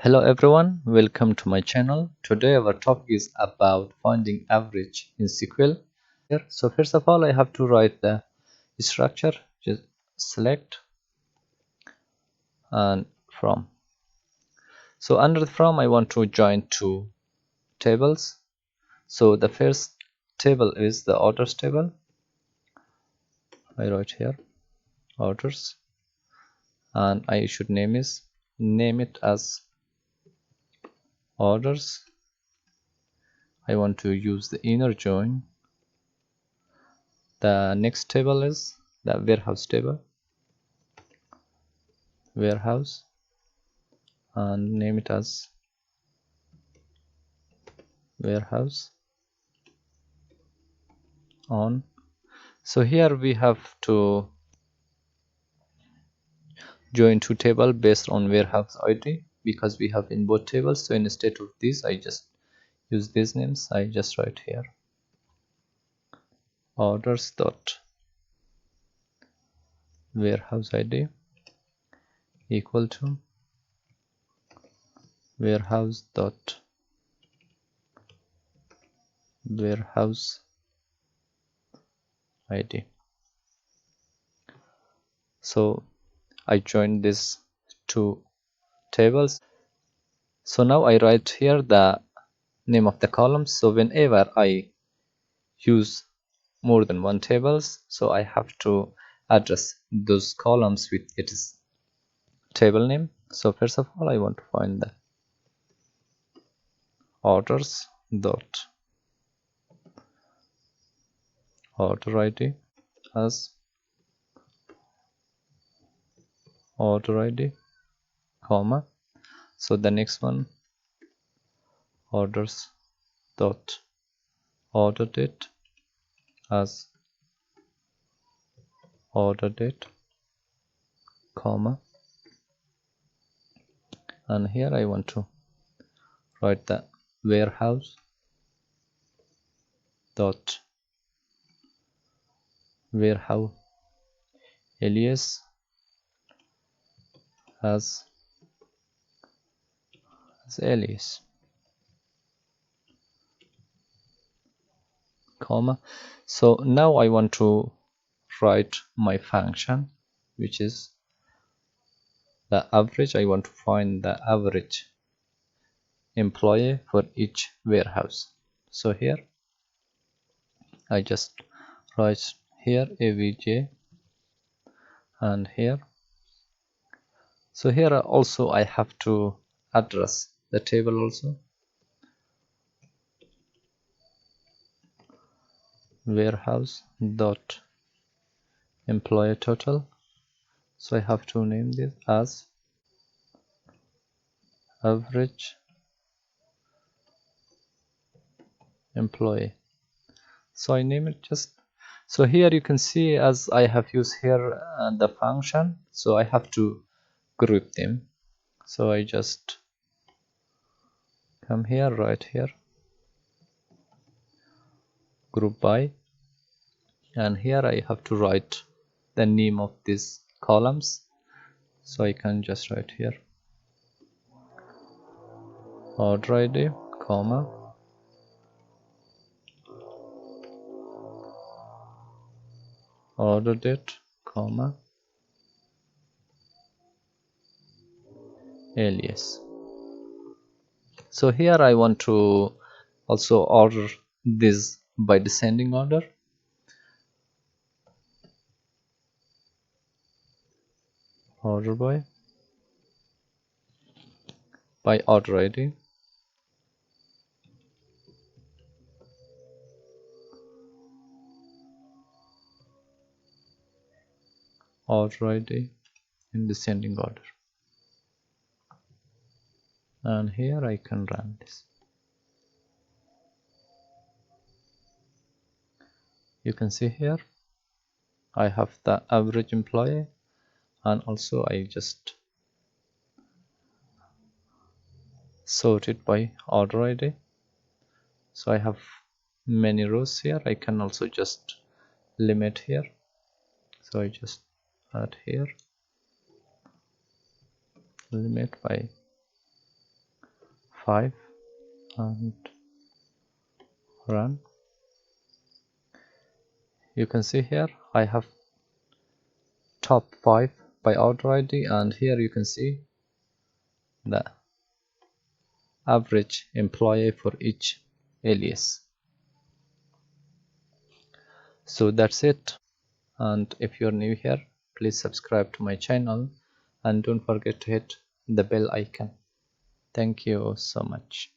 Hello everyone, welcome to my channel. Today our topic is about finding average in SQL. So first of all I have to write the structure. Just select and from. So under the from I want to join two tables. So the first table is the orders table. I write here orders and I should name it as orders. I want to use the inner join. The next table is the warehouse table, warehouse, and name it as warehouse on. So here we have to join two tables based on warehouse ID because we have in both tables. So instead of this I just use these names. I just write here orders dot warehouse ID equal to warehouse dot warehouse ID. So I joined these two tables. So now I write here the name of the columns. So whenever I use more than one tables, so I have to address those columns with its table name. So first of all I want to find the orders dot order ID as order ID comma. So the next one orders dot order date as order date comma, and here I want to write the warehouse dot warehouse alias as alias comma. So now I want to write my function, which is the average. I want to find the average employee for each warehouse. So here I just write here avj, and here, so here also I have to address the table also, warehouse dot employee total. So I have to name this as average employee. So I name it just, so here you can see as I have used here the function, so I have to group them. So I just come here, right here, group by, and here I have to write the name of these columns. So I can just write here order ID comma order date comma alias. So here I want to also order this by descending order. Order by order ID order ID in descending order, and here I can run this. You can see here I have the average employee, and also I just sort it by order ID. So I have many rows here. I can also just limit here. So I just add here limit by 5 and run. You can see here I have top 5 by order ID, and here you can see the average employee for each alias. So that's it, and if you're new here, please subscribe to my channel and don't forget to hit the bell icon. Thank you so much.